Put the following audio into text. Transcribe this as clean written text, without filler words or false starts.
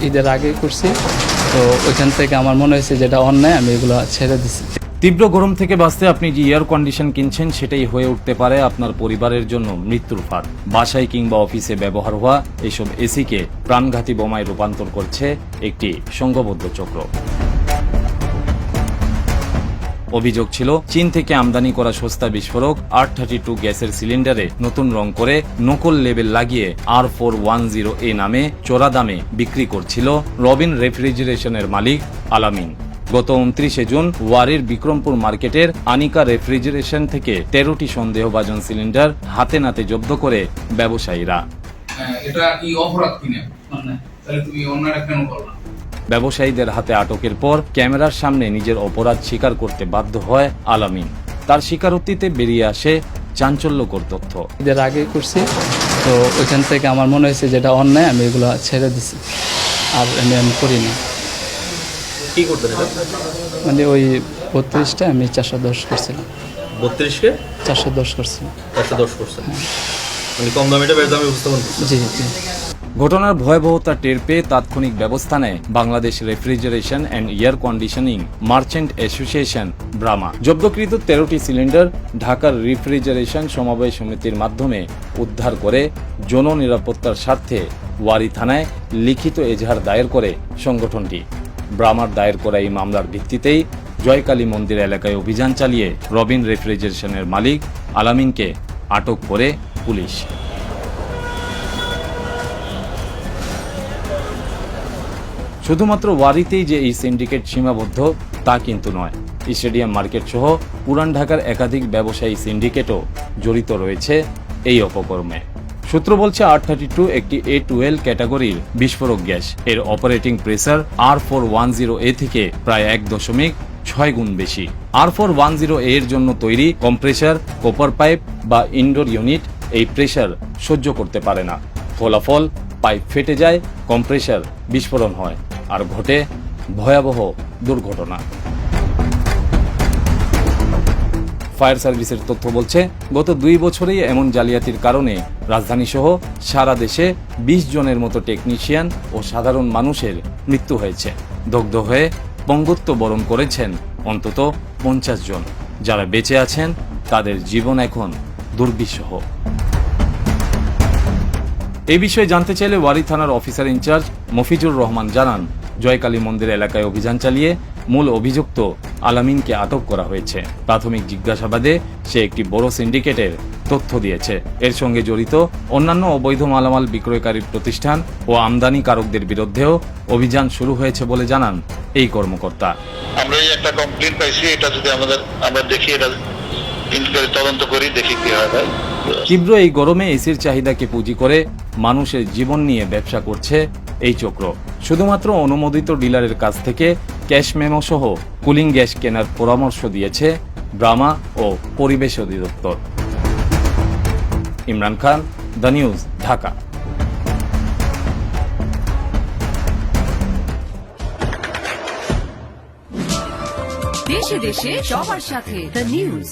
ঈদের আগে করছি, তো ওইখান থেকে আমার মনে হয়েছে যেটা অন্যায়, আমি এগুলো ছেড়ে দিছি। তীব্র গরম থেকে বাঁচতে আপনি যে এয়ার কন্ডিশন কিনছেন সেটাই হয়ে উঠতে পারে আপনার পরিবারের জন্য মৃত্যুর ফাঁদ। বাসায় কিংবা অফিসে ব্যবহার হওয়া এইসব এসিকে প্রাণঘাতী বোমায় রূপান্তর করছে একটি সংঘবদ্ধ চক্র। অভিযোগ ছিল চীন থেকে আমদানি করা সস্তা বিস্ফোরক R32 গ্যাসের সিলিন্ডারে নতুন রং করে নকল লেবেল লাগিয়ে R410A নামে চড়া দামে বিক্রি করছিল রবিন রেফ্রিজারেশনের মালিক আলামিন। গত 29 জুন ওয়ারির বিক্রমপুর মার্কেটের আনিকা রেফ্রিজারেশন থেকে 13টি সন্দেহভাজন সিলিন্ডার হাতে নাতে জব্দ করে ব্যবসায়ীরা। এটা কি অপরাধ কিনা? তাহলে তুমি অন্যরা কেন করলা? ব্যবসায়ীদের হাতে আটকের পর ক্যামেরার সামনে নিজের অপরাধ স্বীকার করতে বাধ্য হয় আলামিন। তার স্বীকারোক্তিতে বেরিয়ে আসে চাঞ্চল্যকর তথ্য। ঈদের আগে করছি, তো ওইখান থেকে আমার মনে হয়েছে যেটা অন্যায়, আমি এগুলো ছেড়ে দিছি, আর আমি করি না। কি করতেন এটা? মানে ওই 32টা আমি 410 করছিলাম। 32কে 410 করছিলাম। 410 করছেন, মানে কম দামে এটা বেশ দামে উপস্থাপন করছেন। জি জি। ঘটনার ভয়াবহতা টের পেয়ে তাৎক্ষণিক ব্যবস্থা নেয় Bangladesh refrigeration and air conditioning merchant association ব্রামা। জব্দকৃত 13টি সিলিন্ডার ঢাকার রেফ্রিজারেশন সমবায় সমিতির মাধ্যমে উদ্ধার করে জননিরাপত্তার স্বার্থে ওয়ারী থানায় লিখিত এজাহার দায়ের করে সংগঠনটি। ব্রামার দায়ের করা এই মামলার ভিত্তিতেই জয়কালী মন্দির এলাকায় অভিযান চালিয়ে রবিন রেফ্রিজারেশনের মালিক আলামিনকে আটক করে পুলিশ। শুধুমাত্র ওয়ারিতেই যে এই সিন্ডিকেট সীমাবদ্ধ তা কিন্তু নয়। স্টেডিয়াম মার্কেট সহ পুরান ঢাকার একাধিক ব্যবসায়ী সিন্ডিকেটও জড়িত রয়েছে এই অপকর্মে। সূত্র বলছে R32 একটি A12 ক্যাটাগরির বিস্ফোরক গ্যাস। এর অপারেটিং প্রেসার R410A থেকে প্রায় 1.6 গুণ বেশি। R410A এর জন্য তৈরি কম্প্রেসার, কপার পাইপ বা ইনডোর ইউনিট এই প্রেসার সহ্য করতে পারে না। ফলাফল পাইপ ফেটে যায়, কম্প্রেসার বিস্ফোরণ হয়, আর ঘটে ভয়াবহ দুর্ঘটনা। ফায়ার সার্ভিসের তথ্য বলছে গত 2 বছরেই এমন জালিয়াতির কারণে রাজধানীসহ সারা দেশে 20 জনের মতো টেকনিশিয়ান ও সাধারণ মানুষের মৃত্যু হয়েছে। দগ্ধ হয়ে পঙ্গুত্ব বরণ করেছেন অন্তত 50 জন। যারা বেঁচে আছেন তাদের জীবন এখন দুর্বিষহ। এই বিষয়ে জানতে চাইলে ওয়ারী থানার অফিসার ইনচার্জ মফিজুর রহমান জানান, জয়কালী মন্দির এলাকায় অভিযান চালিয়ে মূল অভিযুক্ত আলামিনকে আটক করা হয়েছে। প্রাথমিক জিজ্ঞাসাবাদে সে একটি বড় সিন্ডিকেটের তথ্য দিয়েছে। এর সঙ্গে জড়িত অন্যান্য অবৈধ মালামাল বিক্রয়কারী প্রতিষ্ঠান ও আমদানিকারকদের বিরুদ্ধেও অভিযান শুরু হয়েছে বলে জানান এই কর্মকর্তা। আমরা এই একটা কমপ্লেইন পাইছি, এটা যদি আমরা দেখি, এটা তদন্ত করি, দেখি কি হয়। ভাই, তীব্র এই গরমে এসির চাহিদাকে পুঁজি করে মানুষের জীবন নিয়ে ব্যবসা করছে এই চক্র। শুধুমাত্র অনুমোদিত ডিলারের কাছ থেকে ক্যাশ মেমো সহ কুলিং গ্যাস কেনার পরামর্শ দিয়েছে ব্রামা ও পরিবেশ অধিদপ্তর। Imran Khan, the news, Dhaka. দেশে দেশে সবার সাথে দ্য নিউজ।